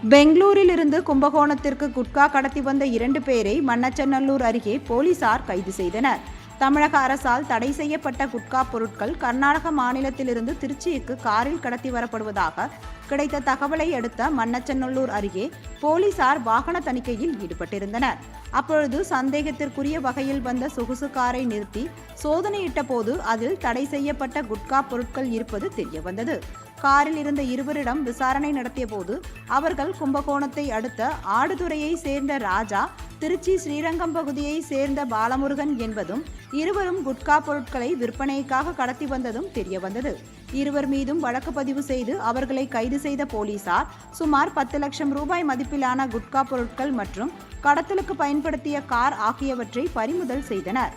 பெங்களூரில் இருந்து கும்பகோணத்திற்கு குட்கா கடத்தி வந்த 2 பேரை மண்ணச்சநல்லூர் அருகே போலீசார் கைது செய்தனர். தமிழக அரசால் தடை செய்யப்பட்ட குட்கா பொருட்கள் கர்நாடக மாநிலத்திலிருந்து திருச்சிக்கு காரில் கடத்தி வரப்படுவதாக கிடைத்த தகவலை அடுத்த மண்ணச்சநல்லூர் அருகே போலீசார் வாகன தணிக்கையில் ஈடுபட்டிருந்தனர். அப்பொழுது சந்தேகத்திற்குரிய வகையில் வந்த சொகுசு காரை நிறுத்தி சோதனையிட்ட போது அதில் தடை செய்யப்பட்ட குட்கா பொருட்கள் இருப்பது தெரியவந்தது. காரில் இருந்த இருவரிடம் விசாரணை நடத்திய போது அவர்கள் கும்பகோணத்தை அடுத்த ஆடுதுறையை சேர்ந்த ராஜா, திருச்சி ஸ்ரீரங்கம் பகுதியை சேர்ந்த பாலமுருகன் என்பதும் இருவரும் குட்கா பொருட்களை விற்பனைக்காக கடத்தி வந்ததும் தெரியவந்தது. இருவர் மீதும் வழக்கு பதிவு செய்து அவர்களை கைது செய்த போலீசார் சுமார் 10 லட்சம் ரூபாய் மதிப்பிலான குட்கா பொருட்கள் மற்றும் கடத்தலுக்கு பயன்படுத்திய கார் ஆகியவற்றை பறிமுதல் செய்தனர்.